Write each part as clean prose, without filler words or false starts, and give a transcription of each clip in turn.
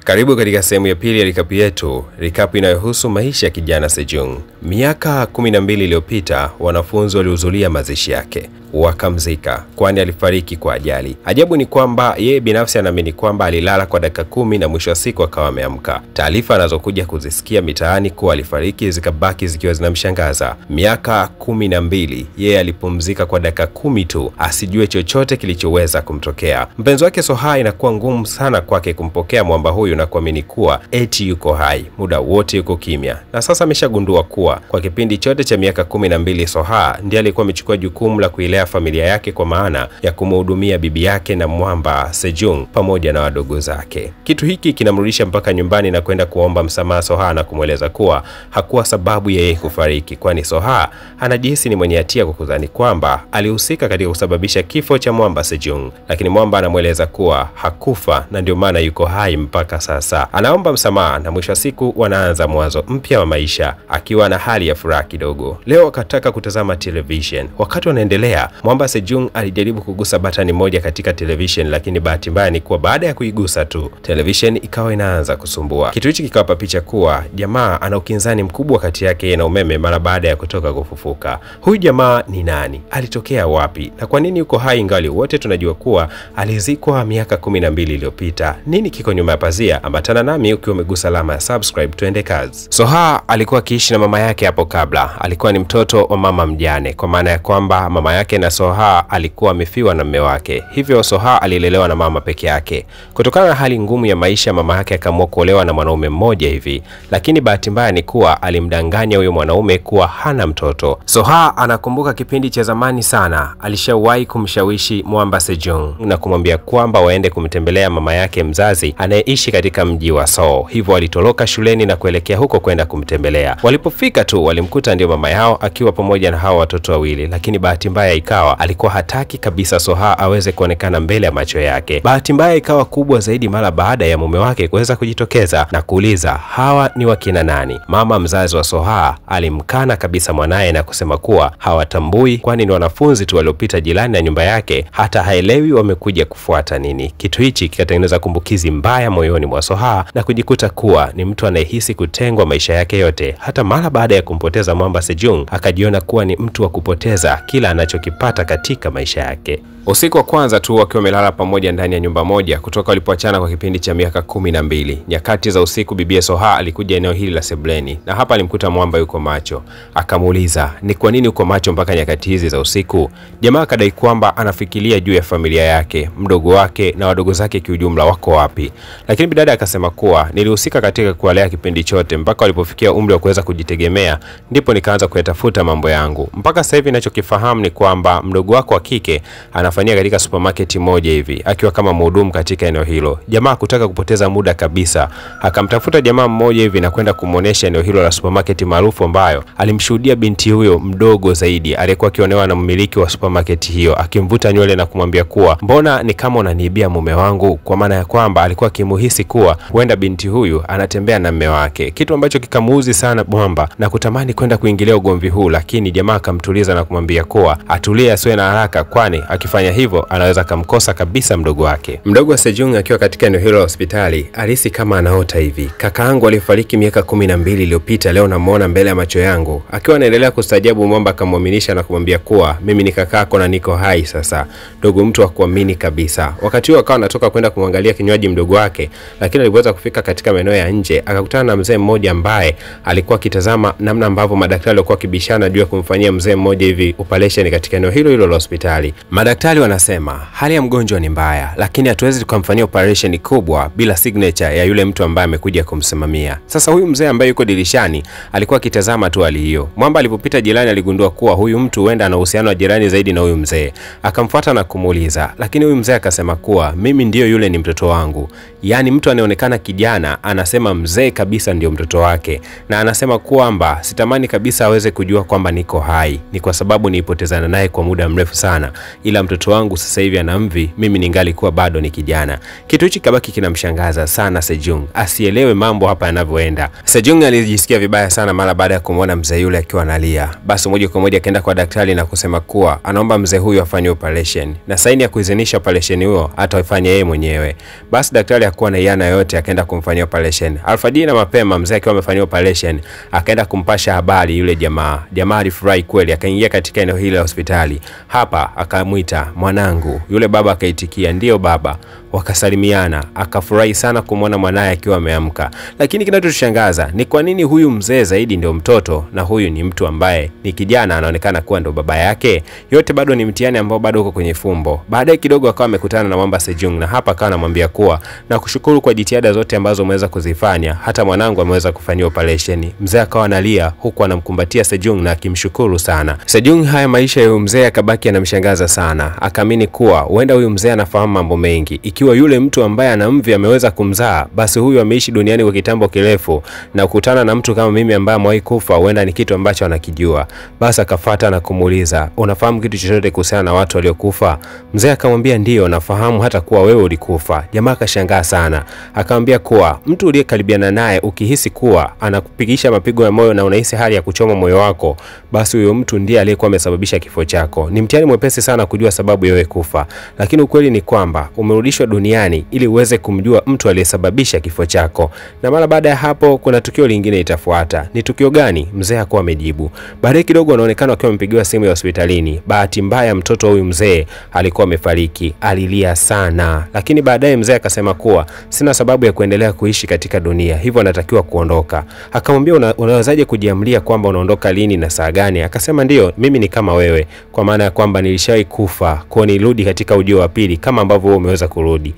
Karibu katika sehemu ya pili ya recap yetu, recap inayohusu maisha ya kijana Sejong. Miaka 12 iliyopita, wanafunzi walihudhuria mazishi yake, wakamzika kwani alifariki kwa ajali. Ajabu ni kwamba yeye binafsi anaamini kwamba alilala kwa dakika 10 na mwisho wa siku akawa ameamka. Taarifa anazokuja kuzisikia mitaani kuwa alifariki zikabaki zikiwa zinamshangaza. Miaka 12 yeye alipumzika kwa dakika 10 tu, asijue chochote kilichoweza kumtokea. Mpenzi wake Soha inakuwa ngumu sana kwake kumpokea mwamba huyu na kuamini kuwa eti yuko hai, muda wote yuko kimya. Na sasa ameshagundua kuwa kwa kipindi chote cha miaka 12 Soha ndiye alikuwa amechukua jukumu la kuilea familia yake, kwa maana ya kumhudumia bibi yake na mwamba Sejong pamoja na wadogo zake. Kitu hiki kinamrudisha mpaka nyumbani na kwenda kuomba msamaha Soha na kumweleza kuwa hakuwa sababu yeye kufariki, kwani Soha anajihisi ni mwenye hatia kwa kudhani kwamba alihusika katika kusababisha kifo cha mwamba Sejong. Lakini mwamba anamweleza kuwa hakufa na ndio maana yuko hai mpaka sasa. Anaomba msamaha na mwisho wa siku wanaanza mwanzo mpya wa maisha akiwa na hali ya furaha kidogo. Leo akataka kutazama television. Wakati wanaendelea, mwamba Sejong alijaribu kugusa batani moja katika television, lakini bahati mbaya ni kuwa baada ya kuigusa tu television ikawa inaanza kusumbua. Kitu hichi kikawapa picha kuwa jamaa ana ukinzani mkubwa kati yake na umeme mara baada ya kutoka kufufuka. Huyu jamaa ni nani? Alitokea wapi? Na kwa nini yuko hai ingali wote tunajua kuwa alizikwa miaka 12 iliyopita? Nini kiko nyuma ya pazia? Ambatana nami ukiwa umegusa alama ya subscribe, tuende kazi. Soha alikuwa akiishi na mama yake hapo kabla. Alikuwa ni mtoto wa mama mjane, kwa maana ya kwamba mama yake na Soha alikuwa amefiwa na mume wake. Hivyo Soha alilelewa na mama peke yake. Kutokana na hali ngumu ya maisha, mama yake akaamua kuolewa na mwanaume mmoja hivi, lakini bahati mbaya ni kuwa alimdanganya huyo mwanaume kuwa hana mtoto. Soha anakumbuka kipindi cha zamani sana alishawahi kumshawishi mwamba Sejong na kumwambia kwamba waende kumtembelea mama yake mzazi anayeishi katika mji wa Seoul. Hivyo walitoroka shuleni na kuelekea huko kwenda kumtembelea. Walipofika tu walimkuta ndio mama yao akiwa pamoja na hao watoto wawili, lakini bahati mbaya ikawa alikuwa hataki kabisa Soha aweze kuonekana mbele ya macho yake. Bahati mbaya ikawa kubwa zaidi mara baada ya mume wake kuweza kujitokeza na kuuliza hawa ni wakina nani. Mama mzazi wa Soha alimkana kabisa mwanae na kusema kuwa hawatambui, kwani ni wanafunzi tu waliopita jirani na nyumba yake, hata haelewi wamekuja kufuata nini. Kitu hichi kikatengeneza kumbukizi mbaya moyoni mwa Soha na kujikuta kuwa ni mtu anayehisi kutengwa maisha yake yote. Hata mara baada ya kumpoteza mwamba Sejong akajiona kuwa ni mtu wa kupoteza kila anachokipata katika maisha yake. Usiku wa kwanza tu wakiwa wamelala pamoja ndani ya nyumba moja kutoka walipoachana kwa kipindi cha miaka 12. Nyakati za usiku bibi Soha alikuja eneo hili la sebuleni na hapa alimkuta mwamba yuko macho. Akamuuliza, "Ni kwa nini uko macho mpaka nyakati hizi za usiku?" Jamaa akadai kwamba anafikiria juu ya familia yake, mdogo wake na wadogo zake kiujumla wako wapi. Lakini bidada akasema kuwa nilihusika katika kuwalea kipindi chote mpaka walipofikia umri wa kuweza kujitegemea, ndipo nikaanza kuyatafuta mambo yangu. Mpaka sasa hivi ninachokifahamu ni kwamba mdogo wako wa kike anafanyia katika supermarket moja hivi akiwa kama mhudumu katika eneo hilo. Jamaa kutaka kupoteza muda kabisa, akamtafuta jamaa mmoja hivi na kwenda kumuonesha eneo hilo la supermarket maarufu ambayo alimshuhudia binti huyo mdogo zaidi aliyekuwa akionewa na mmiliki wa supermarket hiyo, akimvuta nywele na kumwambia kuwa mbona ni kama unaniibia mume wangu, kwa maana ya kwamba alikuwa akimuhisi kuwa huenda binti huyu anatembea na mume wake, kitu ambacho kikamuuzi sana mwamba na kutamani kwenda kuingilia ugomvi huu. Lakini jamaa akamtuliza na kumwambia kuwa atulie, asiwe na haraka, kwani akifanya hivyo anaweza kumkosa kabisa mdogo wake. Mdogo wa Sejong akiwa katika eneo hilo la hospitali alihisi kama anaota hivi. Kakaangu alifariki miaka 12 iliyopita, leo namuona mbele ya macho yangu. Akiwa anaendelea kustajabu, mwamba akamwaminisha na kumwambia kuwa mimi ni kakako na niko hai sasa. Ndogo mtu wa kuamini kabisa. Wakati huo akawa anatoka kwenda kumwangalia kinywaji mdogo wake, lakini alipoweza kufika katika maeneo ya nje akakutana na mzee mmoja ambaye alikuwa akitazama namna ambavyo madaktari walikuwa kibishana juu ya kumfanyia mzee mmoja hivi operation katika eneo hilo hilo la hospitali. Madaktari wanasema hali ya mgonjwa ni mbaya, lakini hatuwezi tukamfanyia operation kubwa bila signature ya yule mtu ambaye amekuja kumsimamia. Sasa huyu mzee ambaye yuko dirishani alikuwa akitazama tu hali hiyo. Mwamba alipopita jirani aligundua kuwa huyu mtu huenda ana uhusiano wa jirani zaidi na huyu mzee. Akamfuata na kumuuliza, lakini huyu mzee akasema kuwa mimi ndio yule, ni mtoto wangu. Yaani mtu anaonekana kijana anasema mzee kabisa ndio mtoto wake, na anasema kwamba sitamani kabisa aweze kujua kwamba niko hai, ni kwa sababu nilipotezana naye kwa muda mrefu sana, ila mtoto mtoto wangu sasa hivi ana mvi, mimi ningalikuwa bado ni kijana. Kitu hichi kabaki kinamshangaza sana Sejong, asielewe mambo hapa yanavyoenda. Sejong alijisikia vibaya sana mara baada ya kumwona mzee yule akiwa analia. Basi moja kwa moja akaenda kwa daktari na kusema kuwa anaomba mzee huyu afanye operation, na saini ya kuidhinisha operation hiyo ataifanya yeye mwenyewe. Basi daktari hakuwa na yana yote, akaenda kumfanyia operation. Alfajiri na mapema mzee akiwa amefanyia operation, akaenda kumpasha habari yule jamaa. Jamaa alifurahi kweli, akaingia katika eneo hili la hospitali. Hapa akamuita mwanangu. Yule baba akaitikia ndio baba. Wakasalimiana, akafurahi sana kumwona mwanae akiwa ameamka. Lakini kinachotushangaza ni kwa nini huyu mzee zaidi ndio mtoto na huyu ni mtu ambaye ni kijana anaonekana kuwa ndo baba yake. Yote bado ni mtihani ambao bado uko kwenye fumbo. Baadaye kidogo akawa amekutana na Mwamba Sejong, na hapa akawa anamwambia kuwa na kushukuru kwa jitihada zote ambazo umeweza kuzifanya, hata mwanangu ameweza kufanyia operation. Mzee akawa analia huku anamkumbatia Sejong na akimshukuru sana. Sejong haya maisha ya mzee akabaki anamshangaza sana. Akaamini kuwa huenda huyu mzee anafahamu mambo mengi. Ikiwa yule mtu ambaye ana mvi ameweza kumzaa, basi huyu ameishi duniani kwa kitambo kirefu, na kukutana na mtu kama mimi ambaye amewahi kufa huenda ni kitu ambacho anakijua. Basi akafuata na kumuuliza, unafahamu kitu chochote kuhusiana na watu waliokufa? Mzee akamwambia ndio, nafahamu hata kuwa wewe ulikufa. Jamaa akashangaa sana, akamwambia kuwa mtu uliyekaribiana naye ukihisi kuwa anakupigisha mapigo ya moyo na unahisi hali ya kuchoma moyo wako, basi huyo mtu ndiye aliyekuwa amesababisha kifo chako. Ni mtihani mwepesi sana kujua sababu yewe kufa, lakini ukweli ni kwamba umerudishwa duniani ili uweze kumjua mtu aliyesababisha kifo chako. Na mara baada ya hapo kuna tukio lingine itafuata. Ni tukio gani? Mzee hakuwa amejibu. Baadaye kidogo anaonekana akiwa amepigiwa simu ya hospitalini. Bahati mbaya mtoto wa huyu mzee alikuwa amefariki. Alilia sana. Lakini baadaye mzee akasema kuwa sina sababu ya kuendelea kuishi katika dunia, hivyo anatakiwa kuondoka. Akamwambia unawezaje kujiamlia kwamba unaondoka lini na saa gani? Akasema ndio, mimi ni kama wewe, kwa maana ya kwamba nilishawahi kufa, kwa nirudi katika ujio wa pili kama ambavyo wewe umeweza kurudi.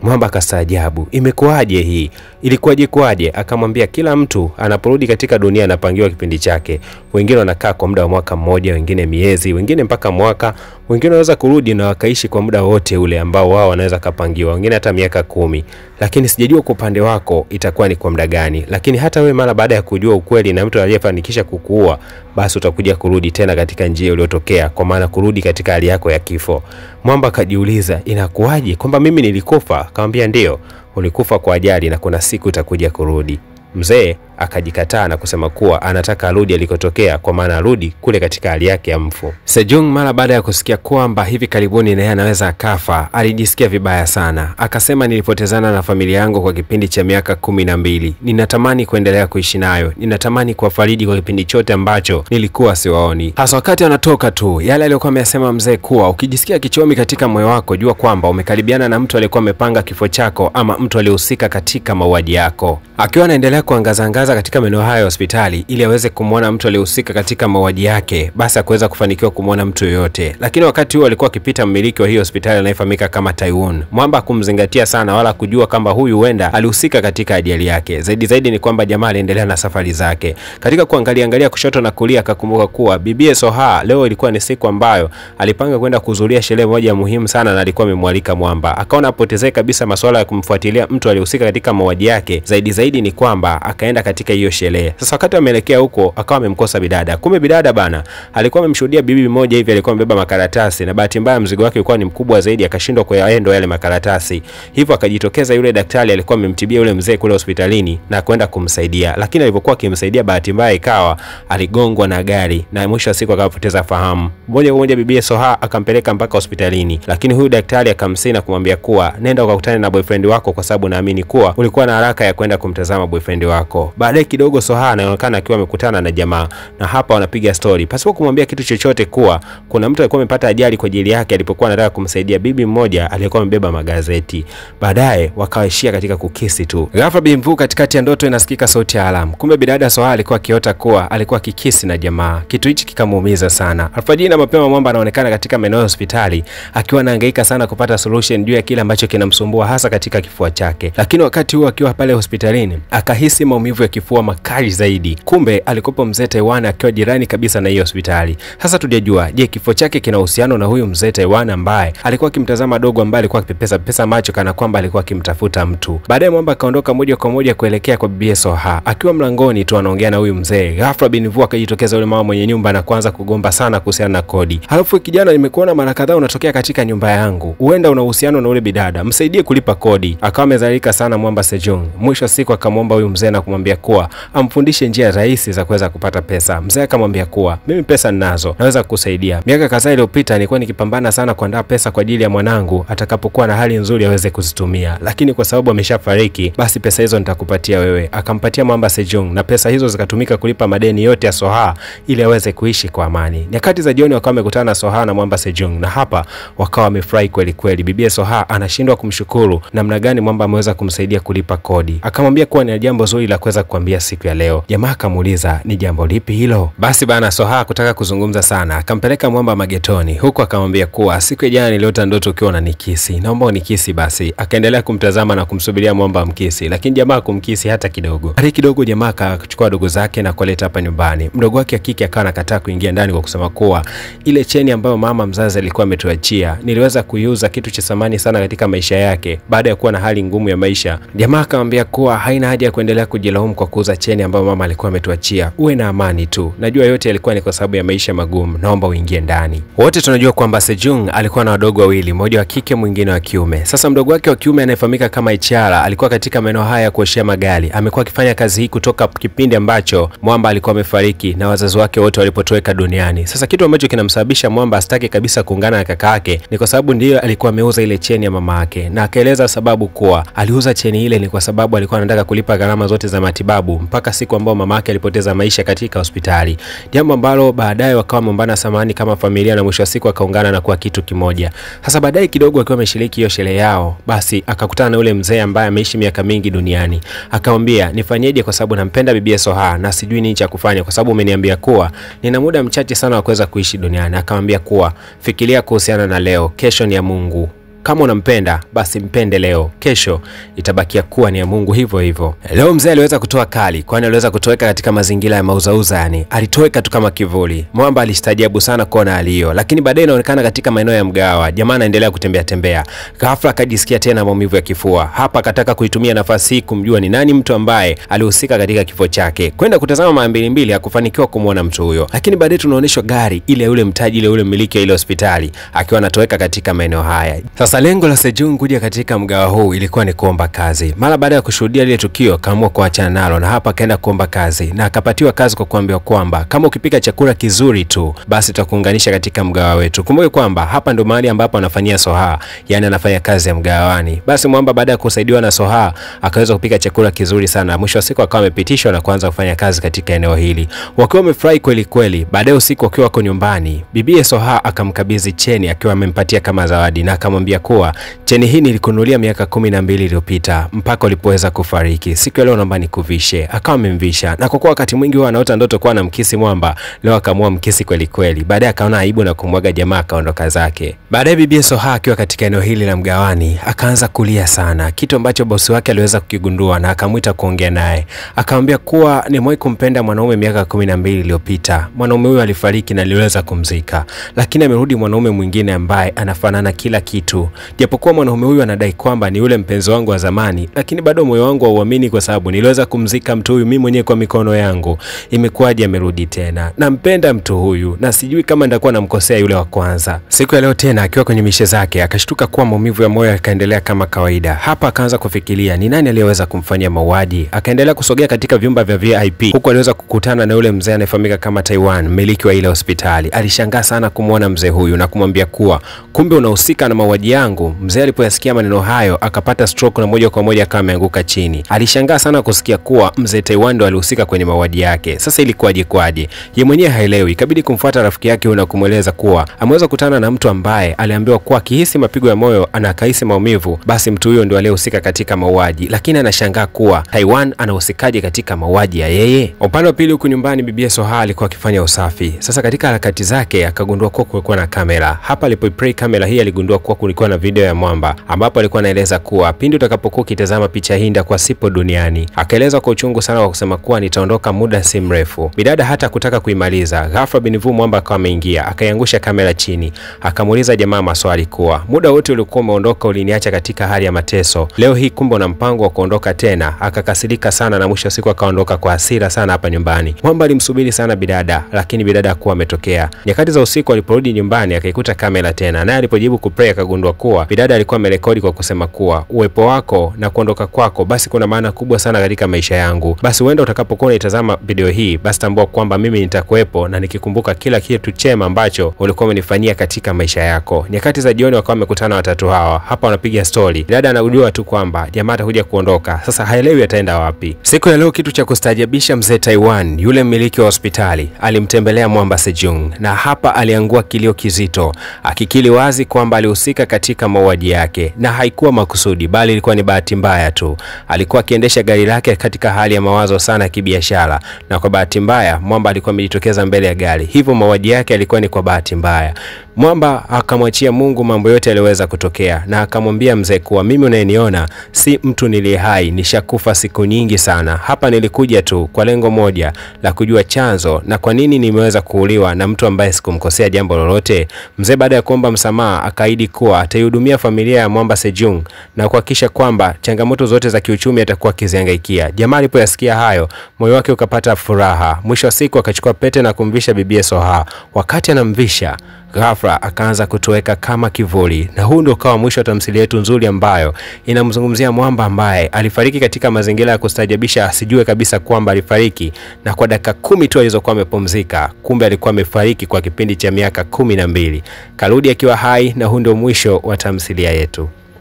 Mwamba akastaajabu, imekuaje hii? Ilikuwaje kwaje? Akamwambia kila mtu anaporudi katika dunia anapangiwa kipindi chake. Wengine wanakaa kwa muda wa mwaka mmoja, wengine miezi, wengine mpaka mwaka, wengine wanaweza kurudi na wakaishi kwa muda wote ule ambao wao wanaweza kapangiwa, wengine hata miaka 10. Lakini sijajua kwa upande wako itakuwa ni kwa muda gani. Lakini hata wewe mara baada ya kujua ukweli na mtu aliyefanikisha kukuua, basi utakuja kurudi tena katika njia uliyotokea, kwa maana kurudi katika hali yako ya kifo. Mwamba akajiuliza, inakuwaje kwamba mimi nilikufa? Akamwambia ndio, ulikufa kwa ajali na kuna siku utakuja kurudi. Mzee akajikataa na kusema kuwa anataka arudi alikotokea, kwa maana arudi kule katika hali yake ya mfu. Sejong mara baada ya kusikia kwamba hivi karibuni naye anaweza akafa, alijisikia vibaya sana. Akasema nilipotezana na familia yangu kwa kipindi cha miaka 12. Ninatamani kuendelea kuishi nayo. Ninatamani kuwafariji kwa kipindi chote ambacho nilikuwa siwaoni. Hasa wakati anatoka tu, yale aliyokuwa amesema mzee kuwa ukijisikia kichomi katika moyo wako, jua kwamba umekaribiana na mtu aliyekuwa amepanga kifo chako ama mtu aliyehusika katika mauaji yako. Akiwa anaendelea kuangaza katika maeneo hayo ya hospitali ili aweze kumwona mtu aliyehusika katika mauaji yake, basi akaweza kufanikiwa kumwona mtu yoyote. Lakini wakati huo alikuwa akipita mmiliki wa hiyo hospitali anayefahamika kama Taiwan. Mwamba kumzingatia sana wala kujua kwamba huyu huenda alihusika katika ajali yake. Zaidi ni kwamba jamaa aliendelea na safari zake. Katika kuangalia kushoto na kulia, akakumbuka kuwa Bibi Soha leo ilikuwa ni siku ambayo alipanga kwenda kuhudhuria sherehe moja muhimu sana na alikuwa amemwalika Mwamba. Akaona apotezee kabisa masuala ya kumfuatilia mtu aliyehusika katika mauaji yake. Zaidi ni kwamba akaenda katika hiyo sherehe. Sasa wakati ameelekea huko akawa amemkosa bidada. Kumbe bidada bana alikuwa amemshuhudia bibi mmoja hivi alikuwa amebeba makaratasi, na bahati mbaya mzigo wake ulikuwa ni mkubwa zaidi, akashindwa kuyaendo yale makaratasi. Hivyo akajitokeza yule daktari alikuwa amemtibia yule mzee kule hospitalini na kwenda kumsaidia. Lakini alipokuwa akimsaidia, bahati mbaya ikawa aligongwa na gari na mwisho wa siku akapoteza fahamu. Moja kwa moja Bibi Soha akampeleka mpaka hospitalini, lakini huyu daktari akamsii na kumwambia kuwa nenda ukakutane na boyfriend wako, kwa sababu naamini kuwa ulikuwa na haraka ya kwenda kumtazama boyfriend wako. Baadaye kidogo Soha anaonekana akiwa amekutana na jamaa, na hapa wanapiga story pasipo kumwambia kitu chochote kuwa kuna mtu alikuwa amepata ajali kwa ajili yake alipokuwa anataka kumsaidia bibi mmoja aliyekuwa amebeba magazeti. Baadaye wakaishia katika kukisi tu. Ghafla bimvu katikati ya ndoto inasikika sauti ya alarm. Kumbe bidada Soha alikuwa akiota kuwa alikuwa kikisi na jamaa. Kitu hichi kikamuumiza sana. Alfajiri na mapema Mwamba anaonekana katika maeneo ya hospitali akiwa anahangaika sana kupata solution juu ya kile ambacho kinamsumbua hasa katika kifua chake. Lakini wakati huo akiwa pale hospitalini akahisi maumivu ya kifua makali zaidi. Kumbe alikopo mzee Taiwan akiwa jirani kabisa na hiyo hospitali. Sasa tujajua, je, kifo chake kina uhusiano na huyu mzee Taiwan ambaye alikuwa akimtazama dogo ambaye alikuwa akipepesa macho kana kwamba alikuwa akimtafuta mtu. Baadaye Mwamba akaondoka moja kwa moja kuelekea kwa bibi Soha. Akiwa mlangoni tu anaongea na huyu mzee, ghafla binvu akajitokeza yule mama mwenye nyumba na kuanza kugomba sana kuhusiana na kodi. Halafu kijana, nimekuona mara kadhaa unatokea katika nyumba yangu. Huenda una uhusiano na ule bidada. Msaidie kulipa kodi. Akawa amezalika sana Mwamba Sejong. Mwisho siku akamwomba huyu mzee na kumwambia kuwa amfundishe njia rahisi za kuweza kupata pesa. Mzee akamwambia kuwa mimi pesa ninazo, naweza kukusaidia. Miaka kadhaa iliyopita nilikuwa nikipambana sana kuandaa pesa kwa ajili ya mwanangu atakapokuwa na hali nzuri aweze kuzitumia. Lakini kwa sababu ameshafariki, basi pesa hizo nitakupatia wewe. Akampatia Mwamba Sejong na pesa hizo zikatumika kulipa madeni yote ya Soha ili aweze kuishi kwa amani. Nyakati za jioni wakawa wamekutana na Soha na Mwamba Sejong na hapa wakawa wamefurahi kweli kweli. Bibi Soha anashindwa kumshukuru namna gani Mwamba ameweza kumsaidia kulipa kodi. Akamwambia kuwa ni jambo zuri la kuweza kuambia siku ya leo. Jamaa akamuuliza ni jambo lipi hilo? Basi bana, Soha kutaka kuzungumza sana akampeleka Mwamba magetoni, huku akamwambia kuwa siku ya jana niliota ndoto ukiwa unanikisi, naomba unikisi basi. Akaendelea kumtazama na kumsubiria Mwamba amkisi, lakini jamaa kumkisi hata kidogo. Hadi kidogo jamaa akachukua dogo zake na kuleta hapa nyumbani. Mdogo wake hakika akawa anakataa kuingia ndani kwa kusema kuwa ile cheni ambayo mama mzazi alikuwa ametuachia niliweza kuiuza kitu cha thamani sana katika maisha yake baada ya kuwa na hali ngumu ya maisha. Jamaa akamwambia kuwa haina haja ya kuendelea kujilaumu kwa kuuza cheni ambayo mama alikuwa ametuachia. Uwe na amani tu. Najua yote yalikuwa ni kwa sababu ya maisha magumu. Naomba uingie ndani. Wote tunajua kwamba Sejong alikuwa na wadogo wawili, mmoja wa kike mwingine wa kiume. Sasa mdogo wake wa kiume anayefahamika kama Ichara alikuwa katika maeneo haya ya kuoshea magari. Amekuwa akifanya kazi hii kutoka kipindi ambacho Mwamba alikuwa amefariki na wazazi wake wote walipotoweka duniani. Sasa kitu ambacho kinamsababisha Mwamba asitaki kabisa kuungana na kaka yake ni kwa sababu ndiyo alikuwa ameuza ile cheni ya mama yake, na akaeleza sababu kuwa aliuza cheni ile ni kwa sababu alikuwa anataka kulipa gharama zote za matibabu mpaka siku ambayo mama yake alipoteza maisha katika hospitali. Jambo ambalo baadaye wakawa wameombana samahani kama familia na mwisho wa siku akaungana na kuwa kitu kimoja. Sasa baadaye kidogo akiwa ameshiriki hiyo sherehe yao, basi akakutana na yule mzee ambaye ameishi miaka mingi duniani. Akamwambia nifanyeje kwa sababu nampenda bibi Soha na sijui nini cha kufanya kwa sababu umeniambia kuwa nina muda mchache sana wa kuweza kuishi duniani. Akamwambia kuwa fikiria kuhusiana na leo, kesho ni ya Mungu. Kama unampenda basi mpende leo, kesho itabakia kuwa ni ya Mungu hivyo hivyo. Leo mzee aliweza kutoa kali, kwani aliweza kutoweka katika mazingira ya mauzauza, yani alitoweka tu kama kivuli. Mwamba alistajabu sana kuona aliyo, lakini baadaye inaonekana katika maeneo ya mgawa jamaa anaendelea kutembea tembea. Ghafla akajisikia tena maumivu ya kifua. Hapa akataka kuitumia nafasi hii kumjua ni nani mtu ambaye alihusika katika kifo chake. Kwenda kutazama mara mbili hakufanikiwa kumuona mtu huyo, lakini baadaye tunaonyeshwa gari ile yule mtaji ile yule mmiliki wa ile hospitali akiwa anatoweka katika maeneo haya. Sasa lengo la Sejong kuja katika mgawa huu ilikuwa ni kuomba kazi. Mara baada ya kushuhudia ile tukio kaamua kuachana nalo na hapa akaenda kuomba kazi na akapatiwa kazi kwa kuambiwa kwamba kama ukipika chakula kizuri tu basi tutakuunganisha katika mgawa wetu. Kumbuke kwamba hapa ndo mahali ambapo anafanyia Soha, yani anafanya kazi ya mgawani. Basi Mwamba baada ya kusaidiwa na Soha akaweza kupika chakula kizuri sana. Mwisho wa siku akawa amepitishwa na kuanza kufanya kazi katika eneo hili. Wakiwa wamefurahi kweli kweli. Baadaye usiku wakiwa wako nyumbani, bibi Soha akamkabidhi cheni akiwa amempatia kama zawadi na akamwambia kuwa cheni hii nilikununulia miaka 12 iliyopita mpaka ulipoweza kufariki. Siku ya leo naomba nikuvishe. Akawa amemvisha. Na kwa kuwa wakati mwingi huwa anaota ndoto kuwa anamkisi Mwamba, leo akaamua mkisi kweli kweli. Baadaye akaona aibu na kumwaga jamaa akaondoka zake. Baadaye bibi Soha akiwa katika eneo hili la mgawani akaanza kulia sana, kitu ambacho bosi wake aliweza kukigundua na akamuita kuongea naye. Akamwambia kuwa nimewahi kumpenda mwanaume miaka 12 iliyopita. Mwanaume huyo alifariki na aliweza kumzika, lakini amerudi mwanaume mwingine ambaye anafanana kila kitu. Japokuwa mwanaume huyu anadai kwamba ni yule mpenzi wangu wa zamani, lakini bado moyo wangu hauamini kwa sababu niliweza kumzika mtu huyu mimi mwenyewe kwa mikono yangu. Imekuwaje amerudi tena? Nampenda mtu huyu na sijui kama nitakuwa namkosea yule wa kwanza. Siku ya leo tena akiwa kwenye mishe zake akashtuka kuwa maumivu ya moyo yakaendelea kama kawaida. Hapa akaanza kufikiria ni nani aliyeweza kumfanyia mauaji. Akaendelea kusogea katika vyumba vya VIP huko aliweza kukutana na yule mzee anayefahamika kama Taiwan, mmiliki wa ile hospitali. Alishangaa sana kumuona mzee huyu na kumwambia kuwa kumbe unahusika na mauaji yangu. Mzee alipoyasikia maneno hayo akapata stroke na moja kwa moja akawa ameanguka chini. Alishangaa sana kusikia kuwa mzee Taiwan ndo alihusika kwenye mauaji yake. Sasa ilikuwaje kwaje? Yeye mwenyewe haelewi. Ikabidi kumfuata rafiki yake na kumweleza kuwa ameweza kukutana na mtu ambaye aliambiwa kuwa akihisi mapigo ya moyo anakahisi maumivu, basi mtu huyo ndo aliyehusika katika mauaji. Lakini anashangaa kuwa Taiwan anahusikaje katika mauaji ya yeye? Upande wa pili huku nyumbani bibi Soha alikuwa akifanya usafi. Sasa katika harakati zake akagundua kuwa kulikuwa na kamera. Hapa alipoiplay kamera hii aligundua kuwa kulikuwa kulikuwa na video ya Mwamba ambapo alikuwa anaeleza kuwa pindi utakapokuwa ukitazama picha hii ndakuwa sipo duniani. Akaeleza kwa uchungu sana kwa kusema kuwa nitaondoka muda si mrefu. Bidada hata kutaka kuimaliza, ghafla binivu Mwamba akawa ameingia, akaiangusha kamera chini, akamuuliza jamaa maswali kuwa muda wote ulikuwa umeondoka uliniacha katika hali ya mateso. Leo hii kumbe una mpango wa kuondoka tena. Akakasirika sana na mwisho siku akaondoka kwa hasira sana hapa nyumbani. Mwamba alimsubiri sana bidada, lakini bidada hakuwa ametokea. Nyakati za usiku aliporudi nyumbani akaikuta kamera tena, naye alipojibu kuplay akagundua kuwa bidada alikuwa amerekodi kwa kusema kuwa uwepo wako na kuondoka kwako basi kuna maana kubwa sana katika maisha yangu. Basi uenda utakapokuwa unatazama video hii basi tambua kwamba mimi nitakuwepo na nikikumbuka kila kitu chema ambacho ulikuwa umenifanyia katika maisha yako. Nyakati za jioni wakawa wamekutana watatu hawa. Hapa wanapiga story. Dada anajua tu kwamba jamaa atakuja kuondoka. Sasa haelewi ataenda wapi. Siku ya leo kitu cha kustaajabisha, mzee Taiwan, yule mmiliki wa hospitali, alimtembelea Mwamba Sejong na hapa aliangua kilio kizito, akikili wazi kwamba alihusika katika mauaji yake na haikuwa makusudi bali ilikuwa ni bahati mbaya tu. Alikuwa akiendesha gari lake katika hali ya mawazo sana ya kibiashara na kwa bahati mbaya Mwamba alikuwa amejitokeza mbele ya gari. Hivyo mauaji yake alikuwa ni kwa bahati mbaya. Mwamba akamwachia Mungu mambo yote yaliweza kutokea na akamwambia mzee kuwa mimi unayeniona si mtu niliye hai, nishakufa siku nyingi sana. Hapa nilikuja tu kwa lengo moja la kujua chanzo na kwa nini nimeweza kuuliwa na mtu ambaye sikumkosea jambo lolote. Mzee baada ya kuomba msamaha akaahidi kuwa ataihudumia familia ya Mwamba Sejong na kuhakikisha kwamba changamoto zote za kiuchumi atakuwa akizihangaikia. Jamaa alipoyasikia hayo, moyo wake ukapata furaha. Mwisho wa siku akachukua pete na kumvisha bibie Soha. Wakati anamvisha, ghafla akaanza kutoweka kama kivuli. Na huu ndio ukawa mwisho wa tamthilia yetu nzuri ambayo inamzungumzia Mwamba ambaye alifariki katika mazingira ya kustajabisha, asijue kabisa kwamba alifariki na kwa dakika 10 tu alizokuwa amepumzika kumbe alikuwa amefariki kwa kipindi cha miaka 12. Karudi akiwa hai na huu ndio mwisho wa tamthilia yetu.